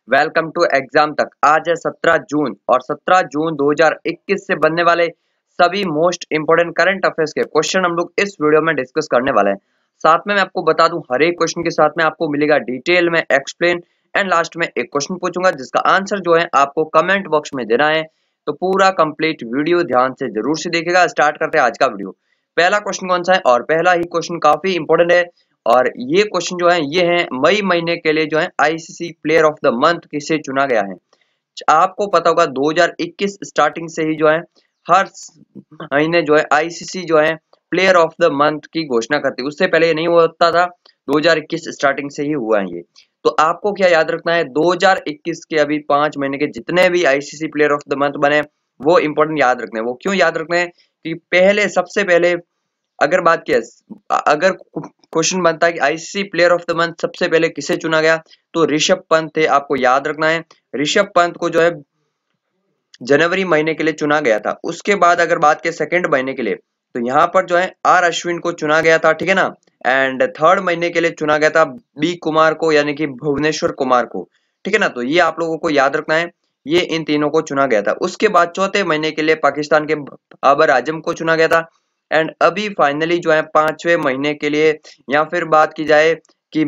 Welcome to exam तक। आज है 17 जून और 17 जून 2021 से बनने वाले सभी मोस्ट इंपोर्टेंट करंट अफेयर्स के क्वेश्चन हम लोग इस वीडियो में डिस्कस करने वाले हैं। साथ में मैं आपको बता दूं, हर एक क्वेश्चन के साथ में आपको मिलेगा डिटेल में एक्सप्लेन एंड लास्ट में एक क्वेश्चन पूछूंगा जिसका आंसर जो है आपको कमेंट बॉक्स में देना है। तो पूरा कंप्लीट वीडियो ध्यान से जरूर से देखिएगा। स्टार्ट करते हैं आज का वीडियो। पहला क्वेश्चन कौन सा है, और पहला ही क्वेश्चन काफी इंपोर्टेंट है। और ये क्वेश्चन जो है ये है मई महीने के लिए जो है ICC player of the month किसे चुना गया है। आपको पता होगा 2021 स्टार्टिंग से ही जो है हर महीने जो है आईसीसी जो है प्लेयर ऑफ द मंथ की घोषणा करती है। उससे पहले ये नहीं होता था, 2021 स्टार्टिंग से ही हुआ है ये। तो आपको क्या याद रखना है, 2021 के अभी 5 महीने के जितने भी ICC player of the month बने वो इंपॉर्टेंट याद रखने हैं। वो क्यों याद रखने हैं कि पहले सबसे पहले अगर बात की अगर क्वेश्चन बनता है कि ICC player of the month सबसे पहले किसे चुना गया, तो ऋषभ पंत थे। आपको याद रखना है ऋषभ पंत को जो है जनवरी महीने के लिए चुना गया था। उसके बाद अगर बात करें सेकंड महीने के लिए, तो यहाँ पर जो है आर अश्विन को चुना गया था, ठीक है ना। एंड थर्ड महीने के लिए चुना गया था बी कुमार को, यानी कि भुवनेश्वर कुमार को, ठीक है ना। तो ये आप लोगों को याद रखना है, ये इन तीनों को चुना गया था। उसके बाद चौथे महीने के लिए पाकिस्तान के बाबर आजम को चुना गया था। एंड अभी फाइनली जो है 5वें महीने के लिए, या फिर बात की जाए कि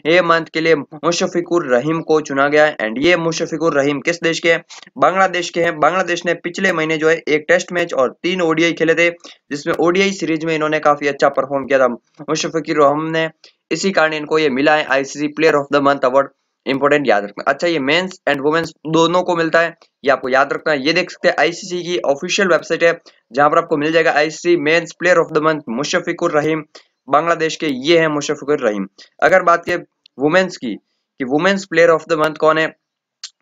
ए मंथ के लिए मुशफिकुर रहीम को चुना गया है। एंड ये मुशफिकुर रहीम किस देश के हैं, बांग्लादेश के हैं। बांग्लादेश ने पिछले महीने जो है एक टेस्ट मैच और 3 ओडीआई खेले थे, जिसमें ओडीआई सीरीज में इन्होंने काफी अच्छा परफॉर्म किया था मुशफिकुर रहीम ने। इसी कारण इनको ये मिला है ICC player of the month award. Important याद रखना। अच्छा, ये मेंस एंड वुमेन्स दोनों को मिलता है, ये आपको याद रखना है। ये देख सकते हैं आईसीसी की ऑफिशियल वेबसाइट है, जहां पर आपको मिल जाएगा ICC men's player of the month Mushfiqur Rahim, Bangladesh के ये है मुशफिकुर रहीम। अगर बात करें वुमेन्स की कि women's player of the month कौन है,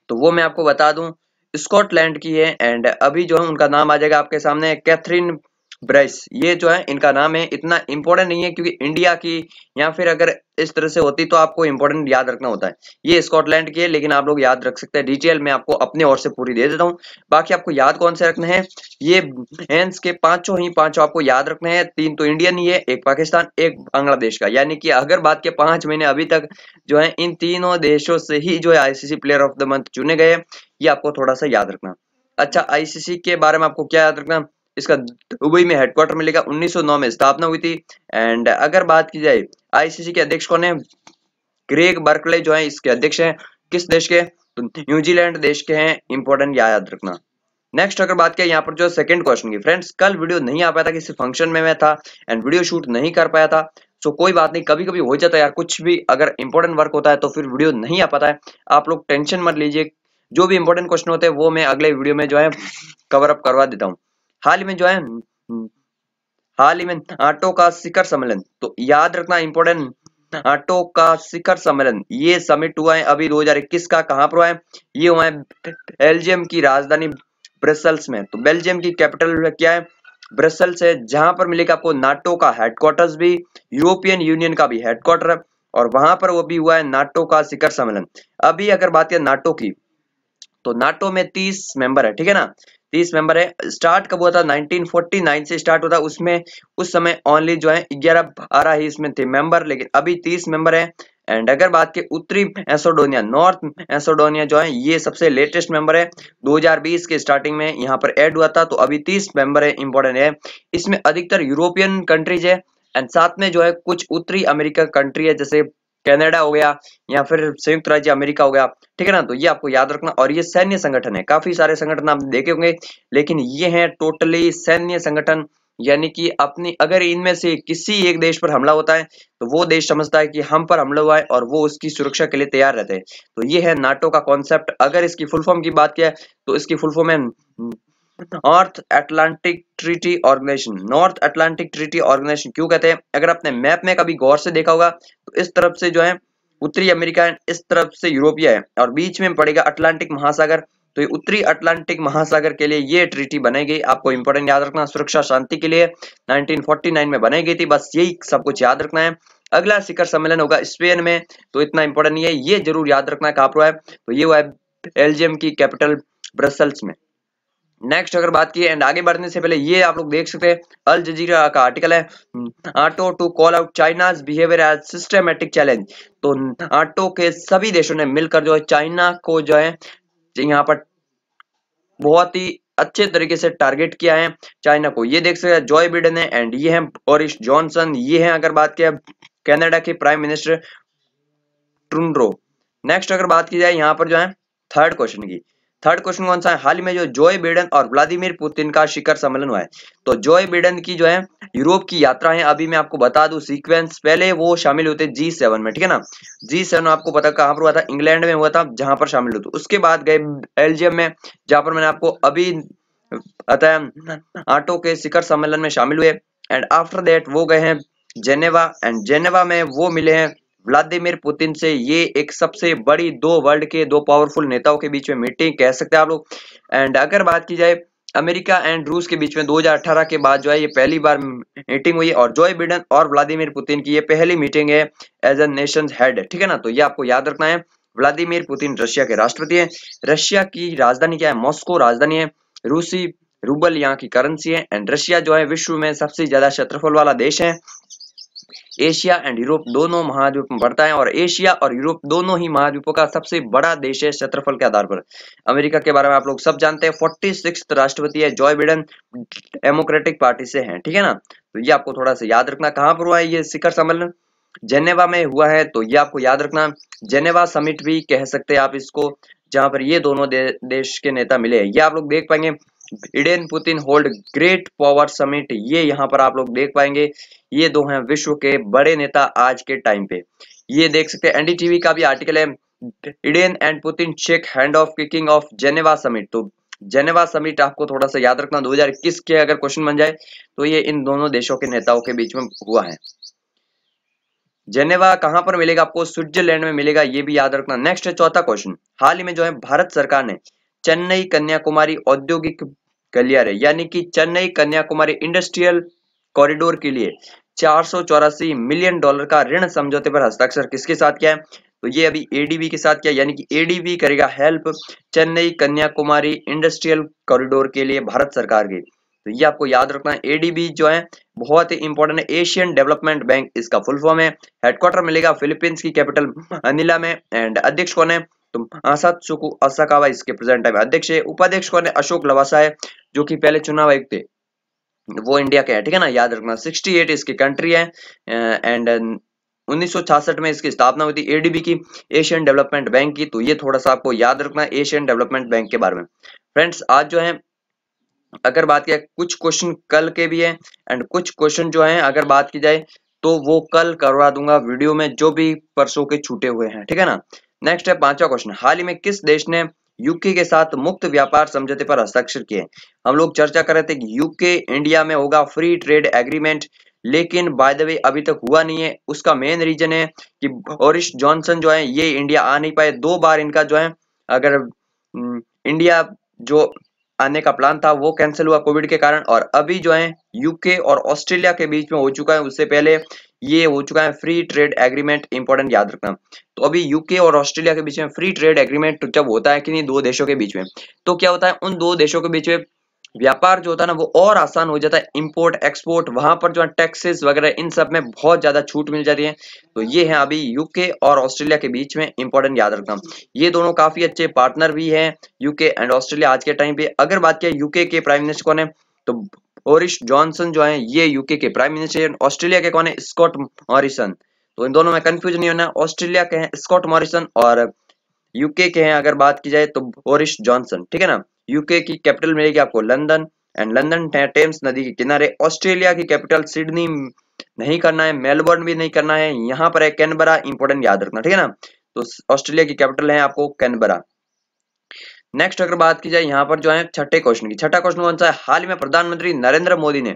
तो वो मैं आपको बता दूं स्कॉटलैंड की है। एंड अभी जो है उनका नाम आ जाएगा आपके सामने, कैथरीन ब्राइस। ये जो है इनका नाम है, इतना इंपॉर्टेंट नहीं है क्योंकि इंडिया की या फिर अगर इस तरह से होती तो आपको इंपॉर्टेंट याद रखना होता है। ये स्कॉटलैंड की है, लेकिन आप लोग याद रख सकते हैं। डिटेल मैं आपको अपने ओर से पूरी दे देता हूँ। बाकी आपको याद कौन से रखने हैं, ये हेंस के पांचों ही पांचों आपको याद रखने हैं। 3 तो इंडियन ही है, एक पाकिस्तान, एक बांग्लादेश का। यानी कि अगर बात के 5 महीने अभी तक जो है इन तीनों देशों से ही जो है ICC player of the month चुने गए, ये आपको थोड़ा सा याद रखना। अच्छा, आईसीसी के बारे में आपको क्या याद रखना, इसका दुबई में हेडक्वार्टर मिलेगा। 1909 में स्थापना हुई थी। एंड अगर बात की जाए आईसीसी के अध्यक्ष कौन है, ग्रेग बर्कले जो है इसके अध्यक्ष हैं। किस देश के, तो न्यूजीलैंड देश के हैं। इंपॉर्टेंट याद रखना। नेक्स्ट अगर बात करें यहाँ पर जो सेकंड क्वेश्चन की, फ्रेंड्स कल वीडियो नहीं आ पाया था, किसी फंक्शन में मैं था एंड वीडियो शूट नहीं कर पाया था। सो कोई बात नहीं, कभी कभी हो जाता है यार, कुछ भी अगर इंपॉर्टेंट वर्क होता है तो फिर वीडियो नहीं आ पाता है। आप लोग टेंशन मत लीजिए, जो भी इंपॉर्टेंट क्वेश्चन होते हैं वो मैं अगले वीडियो में जो है कवर अप करवा देता हूँ। हाल ही में जो है हाल ही में नाटो का शिखर सम्मेलन, तो याद रखना इंपॉर्टेंट, नाटो का शिखर सम्मेलन ये समिट हुआ है अभी 2021 का। कहां पर हुआ है, ये हुआ है बेल्जियम की राजधानी ब्रसल्स में। तो बेल्जियम की कैपिटल क्या है, ब्रसल्स है, जहां पर मिलेगा आपको नाटो का हेडक्वार्टर्स भी, यूरोपियन यूनियन का भी हेडक्वार्टर है, और वहां पर वो भी हुआ है नाटो का शिखर सम्मेलन। अभी अगर बात करें नाटो की, तो नाटो में 30 मेंबर है, ठीक है ना। 30 मेंबर है। स्टार्ट कब हुआ था, 1949 से स्टार्ट हुआ था। उसमें उस समय ओनली जो है 11-12 ही इसमें थे मेंबर, लेकिन अभी 30 मेंबर है। एंड अगर बात की उत्तरी मैसेडोनिया, नॉर्थ मैसेडोनिया जो है ये सबसे लेटेस्ट मेंबर है। 2020 के स्टार्टिंग में यहाँ पर ऐड हुआ था, तो अभी 30 मेंबर है। इंपॉर्टेंट है, इसमें अधिकतर यूरोपियन कंट्रीज है एंड साथ में जो है कुछ उत्तरी अमेरिका कंट्री है, जैसे कनाडा हो गया या फिर संयुक्त राज्य अमेरिका हो गया, ठीक है ना। तो ये आपको याद रखना। और ये सैन्य संगठन है, काफी सारे संगठन आप देखे होंगे, लेकिन ये है टोटली सैन्य संगठन। यानी कि अपनी अगर इनमें से किसी एक देश पर हमला होता है तो वो देश समझता है कि हम पर हमला हुआ है और वो उसकी सुरक्षा के लिए तैयार रहते हैं। तो ये है नाटो का कॉन्सेप्ट। अगर इसकी फुल फॉर्म की बात किया तो इसकी फुल फॉर्म है North Atlantic Treaty Organisation. North Atlantic Treaty Organisation क्यों कहते हैं, अगर आपने मैप में कभी गौर से देखा होगा तो इस तरफ से जो है उत्तरी अमेरिका है, इस तरफ से यूरोपिया है, और बीच में पड़ेगा अटलांटिक महासागर। तो ये उत्तरी अटलांटिक महासागर के लिए ये ट्रीटी बनाई गई। आपको इंपॉर्टेंट याद रखना, सुरक्षा शांति के लिए 1949 में बनाई गई थी। बस यही सब कुछ याद रखना है। अगला शिखर सम्मेलन होगा स्पेन में, तो इतना इंपॉर्टेंट नहीं है, ये जरूर याद रखना है कहाँ पर है, तो ये हुआ है बेल्जियम की कैपिटल ब्रसल्स में। नेक्स्ट अगर बात की एंड आगे बढ़ने से पहले ये आप लोग देख सकते हैं अल जजीरा का आर्टिकल है, NATO to call out China's behaviour as systematic challenge. तो आटो के सभी देशों ने मिलकर जो है चाइना को जो है यहाँ पर बहुत ही अच्छे तरीके से टारगेट किया है चाइना को। ये देख सकते हैं जॉय बिडेन है एंड ये है बोरिस जॉनसन, ये है अगर बात किया कनाडा के प्राइम मिनिस्टर ट्रूडो। नेक्स्ट अगर बात की जाए यहाँ पर जो है थर्ड क्वेश्चन की, थर्ड क्वेश्चन कौन सा है, हाल ही में जो जोए बिडेन और व्लादिमीर पुतिन का शिखर सम्मेलन हुआ है। तो जोए बिडेन की जो है यूरोप की यात्रा है, अभी मैं आपको बता दूं सीक्वेंस, पहले वो शामिल होते G7 में, ठीक है ना। G7 आपको पता कहां पर हुआ था, इंग्लैंड में हुआ था जहां पर शामिल होते, उसके बाद गए बेल्जियम में जहां पर मैंने आपको अभी बताया आटो के शिखर सम्मेलन में शामिल हुए। एंड आफ्टर दैट वो गए हैं जेनेवा एंड जेनेवा में वो मिले हैं व्लादिमीर पुतिन से। ये एक सबसे बड़ी दो वर्ल्ड के दो पावरफुल नेताओं के बीच में मीटिंग कह सकते हैं आप लोग। एंड अगर बात की जाए अमेरिका एंड रूस के बीच में 2018 के बाद जो है ये पहली बार मीटिंग हुई है और जोए बिडेन और व्लादिमीर पुतिन की ये पहली मीटिंग है एज ए नेशन हेड, ठीक है ना। तो ये आपको याद रखना है। व्लादिमीर पुतिन रशिया के राष्ट्रपति हैं, रशिया की राजधानी क्या है, मॉस्को राजधानी है, रूसी रूबल यहाँ की करेंसी है। एंड रशिया जो है विश्व में सबसे ज्यादा क्षेत्रफल वाला देश है, एशिया एंड यूरोप दोनों महाद्वीप में बढ़ता है और एशिया और यूरोप दोनों ही महाद्वीपों का सबसे बड़ा देश है क्षेत्रफल के आधार पर। अमेरिका के बारे में आप लोग सब जानते हैं, 46 राष्ट्रपति है, जॉय बिडेन डेमोक्रेटिक पार्टी से हैं, ठीक है ना। तो ये आपको थोड़ा सा याद रखना। कहां पर हुआ है ये शिखर सम्मेलन, जेनेवा में हुआ है, तो ये आपको याद रखना। जेनेवा समिट भी कह सकते हैं आप इसको, जहां पर ये दोनों देश के नेता मिले हैं। ये आप लोग देख पाएंगे Biden Putin hold great power summit, ये यहाँ पर आप लोग देख पाएंगे। ये दो हैं विश्व के बड़े नेता आज के टाइम पे, ये देख सकते हैं। एनडीटीवी का भी आर्टिकल है, Biden and Putin shake hand of kicking off Geneva summit. तो जेनेवा समिट आपको थोड़ा सा याद रखना, 2021 के अगर क्वेश्चन बन जाए तो ये इन दोनों देशों के नेताओं के बीच में हुआ है। जेनेवा कहां पर मिलेगा आपको, स्विट्जरलैंड में मिलेगा, ये भी याद रखना। नेक्स्ट है चौथा क्वेश्चन, हाल ही में जो है भारत सरकार ने चेन्नई कन्याकुमारी औद्योगिक गलियारे यानी कि चेन्नई कन्याकुमारी इंडस्ट्रियल कॉरिडोर के लिए $484 मिलियन का ऋण समझौते पर हस्ताक्षर किसके साथ किया है, तो ये अभी एडीबी के साथ किया, यानी कि एडीबी करेगा help Chennai Kanyakumari industrial corridor के लिए भारत सरकार की। तो ये आपको याद रखना है। एडीबी जो है बहुत ही इंपॉर्टेंट है, एशियन डेवलपमेंट बैंक इसका फुल फॉर्म है। हेडक्वार्टर मिलेगा फिलीपींस की कैपिटल मनीला में। एंड अध्यक्ष कौन है, तो मासात्सुको असाकावा इसके प्रेजेंट टाइम अध्यक्ष है। उपाध्यक्ष कौन है, अशोक लवासा है, जो कि पहले चुनाव आयुक्त थे, वो इंडिया के है, ठीक है ना, याद रखना। 68 इसकी कंट्री है एंड 1966 में इसकी स्थापना हुई थी एडीबी की, एशियन डेवलपमेंट बैंक की। तो ये थोड़ा सा आपको याद रखना एशियन डेवलपमेंट बैंक के बारे में। फ्रेंड्स आज जो है अगर बात किया कुछ क्वेश्चन कल के भी है एंड कुछ क्वेश्चन जो है अगर बात की जाए तो वो कल करवा दूंगा वीडियो में, जो भी परसों के छूटे हुए हैं, ठीक है ना। नेक्स्ट है पांचवा क्वेश्चन, हाल ही में किस देश ने यूके के साथ मुक्त व्यापार समझौते पर हस्ताक्षर किए। हम लोग चर्चा कर रहे थे कि यूके इंडिया में होगा फ्री ट्रेड एग्रीमेंट, लेकिन बाय द वे अभी तक हुआ नहीं है। उसका मेन रीजन है कि बोरिस जॉनसन जो है ये इंडिया आ नहीं पाए, 2 बार इनका जो है अगर इंडिया जो आने का प्लान था वो कैंसिल हुआ कोविड के कारण। और अभी जो है यूके और ऑस्ट्रेलिया के बीच में हो चुका है, उससे पहले ये हो चुका है फ्री ट्रेड एग्रीमेंट, इंपॉर्टेंट याद रखना। तो अभी यूके और ऑस्ट्रेलिया के बीच में फ्री ट्रेड एग्रीमेंट जब होता है कि नहीं दो देशों के बीच में, तो क्या होता है उन दो देशों के बीच में व्यापार जो होता है ना वो और आसान हो जाता है, इंपोर्ट एक्सपोर्ट, वहां पर जो है टैक्सेस वगैरह इन सब में बहुत ज्यादा छूट मिल जाती है। तो ये है अभी यूके और ऑस्ट्रेलिया के बीच में, इंपॉर्टेंट याद रखना। ये दोनों काफी अच्छे पार्टनर भी हैं यूके एंड ऑस्ट्रेलिया आज के टाइम पे। अगर बात किया यूके के प्राइम मिनिस्टर कौन है, तो बोरिस जॉनसन जो है ये यूके के प्राइम मिनिस्टर है। ऑस्ट्रेलिया के कौन है, स्कॉट मॉरिसन। तो इन दोनों में कंफ्यूज नहीं होना, ऑस्ट्रेलिया के हैं स्कॉट मॉरिसन और यूके के हैं अगर बात की जाए तो बोरिस जॉनसन, ठीक है ना। यूके की कैपिटल मिलेगी आपको लंदन एंड लंदन टेम्स नदी के किनारे। ऑस्ट्रेलिया की कैपिटल सिडनी नहीं करना है, मेलबर्न भी नहीं करना है, यहाँ पर है कैनबरा, इंपॉर्टेंट याद रखना, ठीक है ना। तो ऑस्ट्रेलिया की कैपिटल है आपको कैनबरा। नेक्स्ट अगर बात की जाए यहाँ पर जो है छठे क्वेश्चन की, छठा क्वेश्चन कौन सा है, हाल ही में प्रधानमंत्री नरेंद्र मोदी ने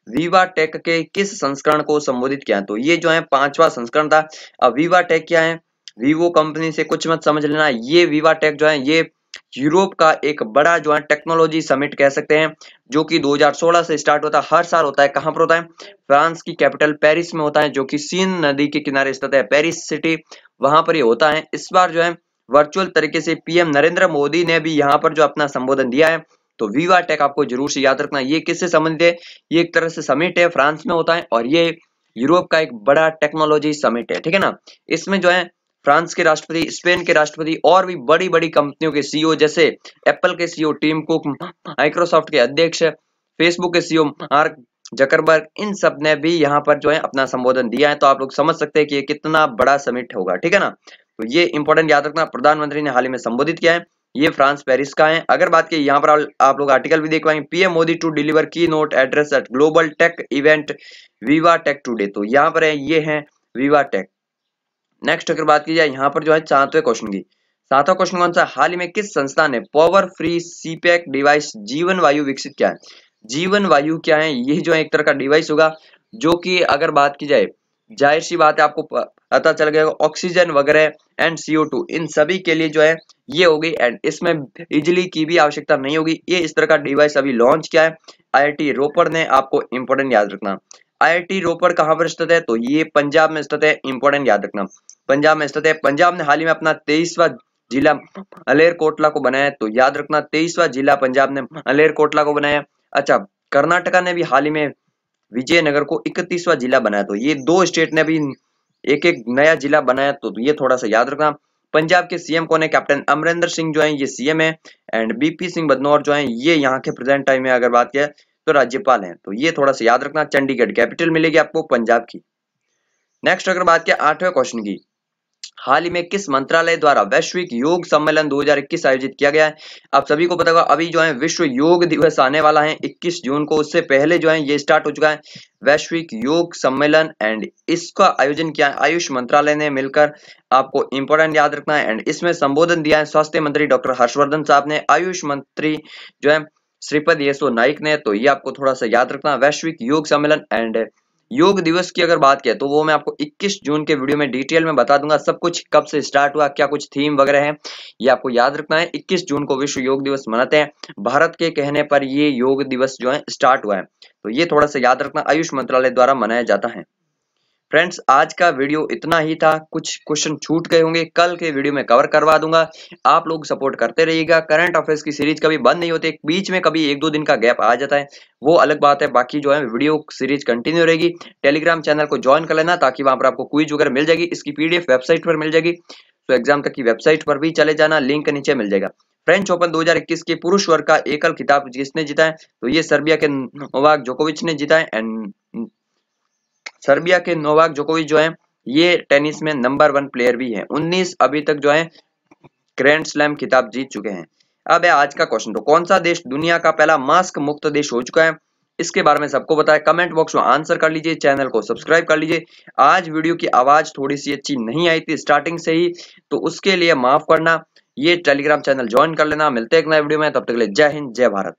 वीवा टेक के किस संस्करण को संबोधित किया। तो ये जो है 5वां संस्करण था। अब वीवा टेक क्या है, वीवो कंपनी से कुछ मत समझ लेना, ये वीवा टेक जो है ये यूरोप का एक बड़ा जो है टेक्नोलॉजी समिट कह सकते हैं, जो कि 2016 से स्टार्ट होता है, हर साल होता है। कहां पर होता है, फ्रांस की कैपिटल पेरिस में होता है, जो कि सीन नदी के किनारे स्थित है, पेरिस सिटी, वहां पर ये होता है। इस बार जो है वर्चुअल तरीके से पीएम नरेंद्र मोदी ने भी यहाँ पर जो अपना संबोधन दिया है तो विवा टेक आपको जरूर से याद रखना। ये किससे संबंधित है? ये एक तरह से समिट है, फ्रांस में होता है और ये यूरोप का एक बड़ा टेक्नोलॉजी समिट है, ठीक है ना। इसमें जो है फ्रांस के राष्ट्रपति, स्पेन के राष्ट्रपति और भी बड़ी बड़ी कंपनियों के सीईओ जैसे एप्पल के सीईओ टिम कुक, माइक्रोसॉफ्ट के अध्यक्ष, फेसबुक के सीईओ मार्क जकरबर्ग, इन सब ने भी यहाँ पर जो है अपना संबोधन दिया है। तो आप लोग समझ सकते हैं कि ये कितना बड़ा समिट होगा, ठीक है ना। तो ये इंपॉर्टेंट याद रखना, प्रधानमंत्री ने हाल ही में संबोधित किया है। ये फ्रांस पेरिस का है। अगर बात की यहाँ पर आप लोग आर्टिकल भी देख पाएंगे, पीएम मोदी टू डिलीवर की note address eight global tech event विवा टेक टुडे। तो यहाँ पर है, ये है विवा टेक। नेक्स्ट अगर बात की जाए यहाँ पर जो है 7वें क्वेश्चन की, 7वां क्वेश्चन कौन सा? हाल ही में किस संस्था ने पावर फ्री सीपैक डिवाइस जीवन वायु विकसित किया है? जीवन वायु क्या है? ये जो है एक तरह का डिवाइस होगा जो कि अगर बात की जाए, जाहिर सी बात है आपको पता चल गया ऑक्सीजन वगैरह एंड CO2 इन सभी के लिए जो है ये होगी, एंड इसमें बिजली की भी आवश्यकता नहीं होगी। ये इस तरह का डिवाइस अभी लॉन्च किया है IIT रोपड़ ने। आपको इंपॉर्टेंट याद रखना, IIT रोपड़ कहाँ पर स्थित है? तो ये पंजाब में स्थित है। इंपॉर्टेंट याद रखना, पंजाब में स्थित है। पंजाब ने हाल ही में अपना 23वां जिला मलेरकोटला को बनाया, तो याद रखना 23वां जिला पंजाब ने मलेरकोटला को बनाया। अच्छा, कर्नाटका ने भी हाल ही में विजयनगर को 31वां जिला बनाया। तो ये दो स्टेट ने भी एक एक नया जिला बनाया, तो ये थोड़ा सा याद रखना। पंजाब के सीएम कौन है? कैप्टन अमरिंदर सिंह जो है ये सीएम है, एंड बीपी सिंह बदनौर जो है ये यहाँ के प्रेजेंट टाइम में अगर बात किया तो राज्यपाल हैं। तो ये थोड़ा सा याद रखना। चंडीगढ़ कैपिटल मिलेगी आपको पंजाब की। नेक्स्ट अगर बात किया 8वें क्वेश्चन की, हाल ही में किस मंत्रालय द्वारा वैश्विक योग सम्मेलन 2021 आयोजित किया गया है? आप सभी को पता होगा अभी जो है विश्व योग दिवस आने वाला है 21 जून को, उससे पहले जो है ये स्टार्ट हो चुका है वैश्विक योग सम्मेलन, एंड इसका आयोजन किया है आयुष मंत्रालय ने मिलकर। आपको इंपॉर्टेंट याद रखना है, एंड इसमें संबोधन दिया है स्वास्थ्य मंत्री डॉक्टर हर्षवर्धन साहब ने, आयुष मंत्री जो है श्रीपद येसो नाइक ने। तो ये आपको थोड़ा सा याद रखना, वैश्विक योग सम्मेलन एंड योग दिवस की अगर बात किया तो वो मैं आपको 21 जून के वीडियो में डिटेल में बता दूंगा, सब कुछ कब से स्टार्ट हुआ, क्या कुछ थीम वगैरह है, ये आपको याद रखना है। 21 जून को विश्व योग दिवस मनाते हैं, भारत के कहने पर ये योग दिवस जो है स्टार्ट हुआ है। तो ये थोड़ा सा याद रखना, आयुष मंत्रालय द्वारा मनाया जाता है। फ्रेंड्स, आज का वीडियो इतना ही था, कुछ क्वेश्चन छूट गए होंगे, कल के वीडियो में कवर करवा दूंगा। आप लोग सपोर्ट करते रहिएगा। करंट अफेयर्स की सीरीज कभी बंद नहीं होती, बीच में कभी 1-2 दिन का गैप आ जाता है, वो अलग बात है। बाकी जो है वीडियो सीरीज कंटिन्यू रहेगी। टेलीग्राम चैनल को ज्वाइन कर लेना ताकि वहां पर आपको क्विज वगैरह मिल जाएगी, इसकी PDF वेबसाइट पर मिल जाएगी। तो एग्जाम तक की वेबसाइट पर भी चले जाना, लिंक नीचे मिल जाएगा। फ्रेंच ओपन 2021 के पुरुष वर्ग का एकल खिताब किसने जीता है? तो ये सर्बिया के नोवाक जोकोविच ने जीता है, एंड सर्बिया के नोवाक जोकोविच जो है ये टेनिस में नंबर 1 प्लेयर भी है। 19 अभी तक जो है ग्रैंड स्लैम खिताब जीत चुके हैं। अब है आज का क्वेश्चन, तो कौन सा देश दुनिया का पहला मास्क मुक्त देश हो चुका है? इसके बारे में सबको पता है, कमेंट बॉक्स में आंसर कर लीजिए, चैनल को सब्सक्राइब कर लीजिए। आज वीडियो की आवाज थोड़ी सी अच्छी नहीं आई थी स्टार्टिंग से ही, तो उसके लिए माफ करना। ये टेलीग्राम चैनल ज्वाइन कर लेना। मिलते हैं एक नए वीडियो में, तब तक के लिए जय हिंद जय भारत।